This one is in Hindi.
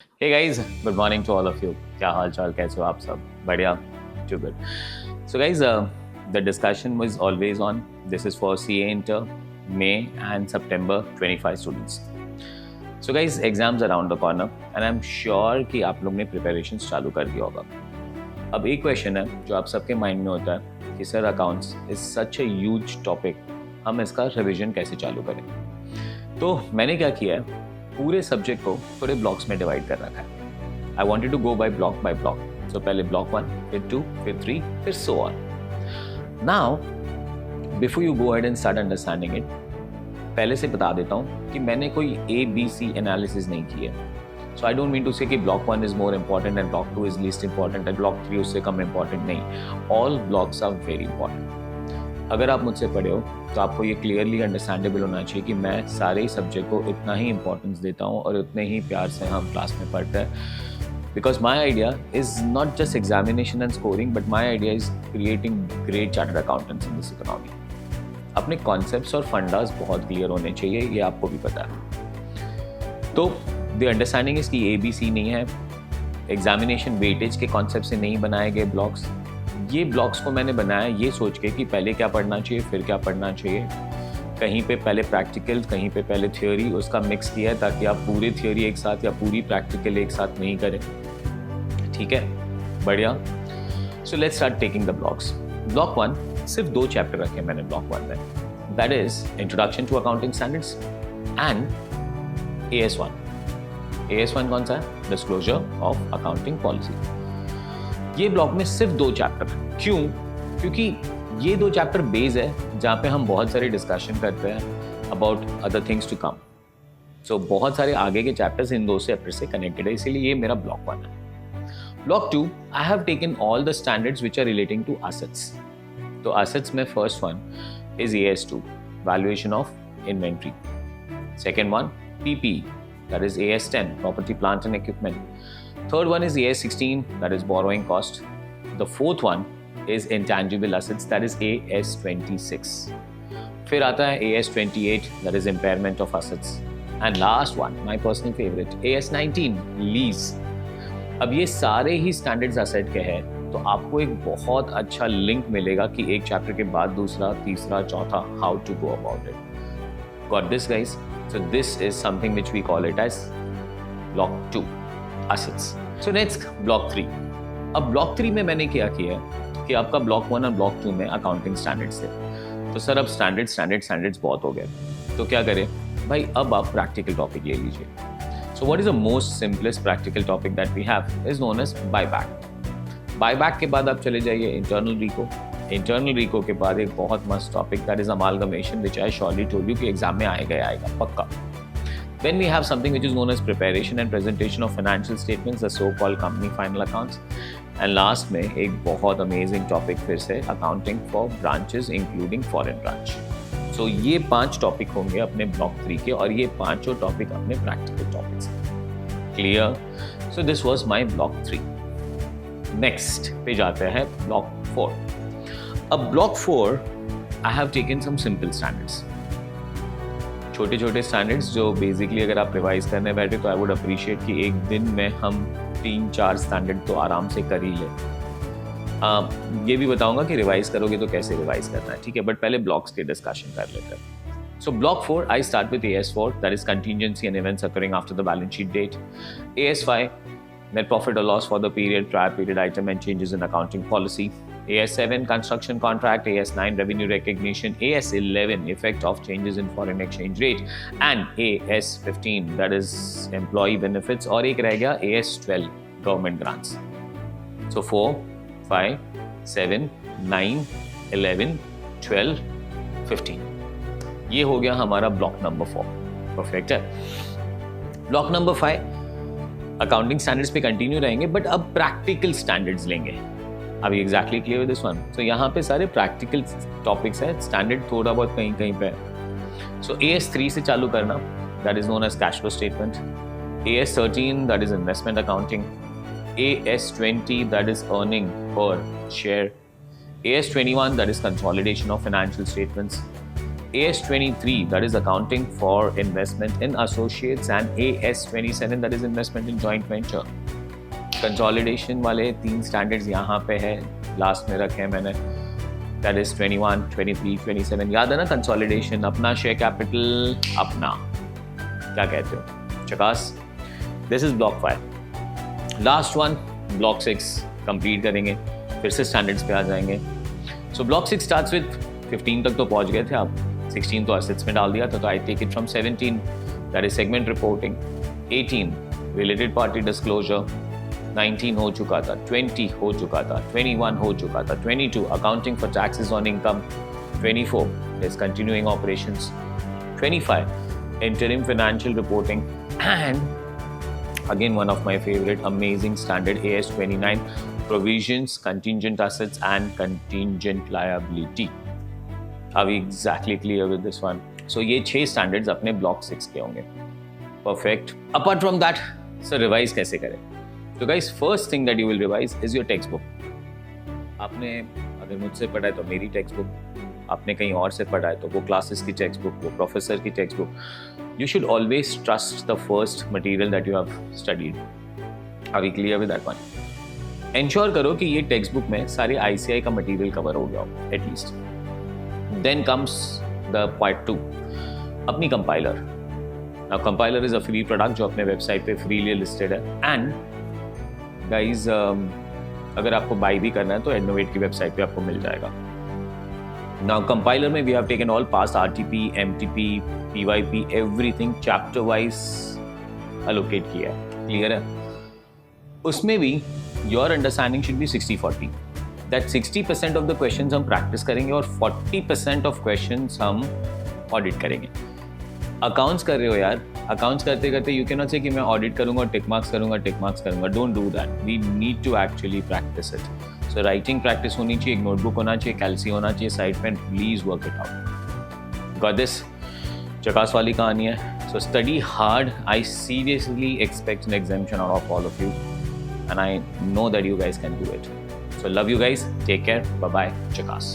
Hey guys, good morning to all of you. क्या हाल चाल कैसे हो आप सब? बढ़िया, too good. So guys, the discussion was always on. This is for CA Inter, May and September 25 students. So guys, exams around the corner and I'm sure कि आप लोग ने preparations चालू कर दिया होगा. अब एक क्वेश्चन है जो आप सबके माइंड में होता है कि sir accounts is such a huge topic, हम इसका रिवीजन कैसे चालू करें. तो मैंने क्या किया है, पूरे सब्जेक्ट को थोड़े ब्लॉक्स में डिवाइड कर रखा है. I wanted to go by block. So पहले ब्लॉक 1, फिर 2, फिर 3, फिर so on. Now before you go ahead and start understanding it, पहले से बता देता हूँ कि मैंने कोई ABC एनालिसिस नहीं किया. So I don't mean to say कि block 1 is more important and block 2 is least important and block 3 उससे कम इंपॉर्टेंट नहीं. All blocks are very important. अगर आप मुझसे पढ़े हो तो आपको ये क्लियरली अंडरस्टैंडेबल होना चाहिए कि मैं सारे ही सब्जेक्ट को इतना ही इंपॉर्टेंस देता हूँ और उतने ही प्यार से हम क्लास में पढ़ते हैं. Because my idea is not just examination and scoring, but my idea is creating great chartered accountants in this economy. अपने कॉन्सेप्ट्स और फंडास बहुत क्लियर होने चाहिए, ये आपको भी पता है. तो द अंडरस्टैंडिंग इज कि ABC नहीं है. एग्जामिनेशन वेटेज के कॉन्सेप्ट से नहीं बनाए गए ब्लॉक्स. ये ब्लॉक्स को मैंने बनाया ये सोच के कि पहले क्या पढ़ना चाहिए, फिर क्या पढ़ना चाहिए. कहीं पे पहले प्रैक्टिकल, कहीं पे पहले थ्योरी, उसका मिक्स किया है ताकि आप पूरी थ्योरी एक साथ या पूरी प्रैक्टिकल एक साथ नहीं करें. ठीक है, बढ़िया. So let's start taking the blocks. Block 1 सिर्फ 2 चैप्टर रखे मैंने ब्लॉक 1 में. That is introduction to accounting standards and AS1. AS1 कौन सा है? Disclosure of accounting policy. ये ब्लॉक में सिर्फ 2 चैप्टर. क्यों? क्योंकि ये 2 चैप्टर बेस है जहाँ पे हम बहुत सारे डिस्कशन करते हैं about other things to come. So बहुत सारे आगे के चैप्टर्स इन 2 चैप्टर से कनेक्टेड है, इसीलिए ये मेरा ब्लॉक 1 है. Block 2, I have taken all the standards which are relating to assets. तो असेट्स में first one is AS2, valuation of inventory. Second one PPE, that is AS10, property, plant and equipment. Third one is AS16, that is borrowing cost. The fourth one is intangible assets, that is AS26. फिर आता है AS28, that is impairment of assets. And last one, my personal favorite, AS19, lease. अब ये सारे ही स्टैंडर्ड्स असेट के हैं, तो आपको एक बहुत अच्छा लिंक मिलेगा कि एक चैप्टर के बाद दूसरा, तीसरा, चौथा, how to go about it. Got this, guys? So this is something which we call it as block 2, assets. So next, block 3. अब block 3 में मैंने क्या किया है कि आपका block 1 और block 2 में अकाउंटिंग स्टैंडर्ड्स थे. तो सर अब स्टैंडर्ड्स बहुत हो गए, तो क्या करें भाई, अब आप प्रैक्टिकल टॉपिक ले लीजिए. So what is the most simplest practical topic that we have is known as buyback. Buyback के बाद आप चले जाइए इंटरनल रिको के बाद एक बहुत मस्त topic that is amalgamation, which I surely told you कि एग्जाम में आएगा पक्का. Then we have something which is known as preparation and presentation of financial statements, the so-called company final accounts. And last में एक बहुत amazing topic फिर से accounting for branches including foreign branch. So ये 5 टॉपिक होंगे अपने ब्लॉक 3 के और ये 5 टॉपिक अपने practical topics. Clear? So this was my block 3. Next पे जाते हैं ब्लॉक 4. अब block 4 I have taken some simple standards, छोटे स्टैंडर्ड्स जो बेसिकली अगर आप रिवाइज करने बैठे तो आई वुड अप्रिशिएट कि एक दिन में हम 3-4 स्टैंडर्ड तो आराम से कर ही लें. ये भी बताऊंगा कि रिवाइज करोगे तो कैसे रिवाइज करना है, ठीक है, बट पहले ब्लॉक्स के डिस्कशन कर लेते हैं. So block 4 I start with AS4, that is contingency and events occurring after the balance sheet date. AS5, net profit or loss for the prior period item and changes in accounting policy. AS7, construction contract. AS9, revenue recognition. AS11, effect of changes in foreign exchange rate. And AS15, that is employee benefits. और एक रह गया AS12, government grants. So 4, 5, 7, 9, 11, 12, 15. ये हो गया हमारा ब्लॉक नंबर 4. परफेक्ट है. ब्लॉक नंबर 5 अकाउंटिंग स्टैंडर्ड्स पे कंटिन्यू रहेंगे, बट अब प्रैक्टिकल स्टैंडर्ड्स लेंगे. अभी exactly clear with this one. तो यहाँ पे सारे प्रैक्टिकल टॉपिक्स हैं, स्टैंडर्ड थोड़ा बहुत कहीं पे है. सो AS3 से चालू करना, that is known as cash flow statement. AS13, that is investment accounting. AS20, that is earning per share. AS21, that is consolidation of financial statements. AS23, that is accounting for investment in associates, and AS27, that is investment in joint venture. Consolidation वाले 3 स्टैंडर्ड्स यहाँ पे है, लास्ट में रखे हैं मैंने. That is 21, 23, 27. याद है ना कंसोलिडेशन, अपना शेयर कैपिटल अपना, क्या कहते हो, चकास. This is block 5. Last one block 6 complete करेंगे, फिर से स्टैंडर्ड्स पे आ जाएंगे. सो ब्लॉक 6 स्टार्ट्स विद 15 तक तो पहुंच गए थे आप, 16 तो असेट्स में डाल दिया था, तो I take it from 17, that is segment reporting. 18 related party disclosure. 19 हो चुका था, 20 हो चुका था, 21 हो चुका था, 22 accounting for taxes on income, 24 discontinuing operations, 25 interim financial reporting, and again one of my favourite amazing standard AS29 provisions, contingent assets and contingent liability. Are we exactly clear with this one? So ये 6 standards अपने block 6 के होंगे. Perfect. Apart from that, sir revise कैसे करें? So guys, first thing that you will revise is your textbook. आपने अगर मुझसे पढ़ा है तो मेरी textbook, आपने कहीं और से पढ़ा है तो वो classes की textbook, वो professor की textbook. You should always trust the first material that you have studied. Are we clear with that one? Ensure करो कि ये टेक्स्ट बुक में सारे ICI का मटेरियल कवर हो गया हो at least. Then comes the part 2, अपनी compiler. Now compiler is a free product जो अपने वेबसाइट पे फ्रीली लिस्टेड है. एंड गाइज अगर आपको बाई भी करना है तो एडनोवेट की वेबसाइट पे आपको मिल जाएगा. नाउ कंपाइलर में we have taken all past RTP, MTP, PYP, everything chapter wise allocate किया है. क्लियर है? उसमें भी your understanding should be 60-40. That 60% of the questions हम practice करेंगे और 40% of questions हम audit करेंगे. Accounts कर रहे हो यार, accounts करते करते you cannot say कि मैं audit करूँगा और tick marks करूँगा. Don't do that. We need to actually practice it. So writing practice होनी चाहिए, एक notebook होना चाहिए, calci होना चाहिए side में. Please work it out. Got this? चकास वाली कहानी है. So study hard. I seriously expect an exemption out of all of you. And I know that you guys can do it. So love you guys. Take care. Bye-bye. Chakas.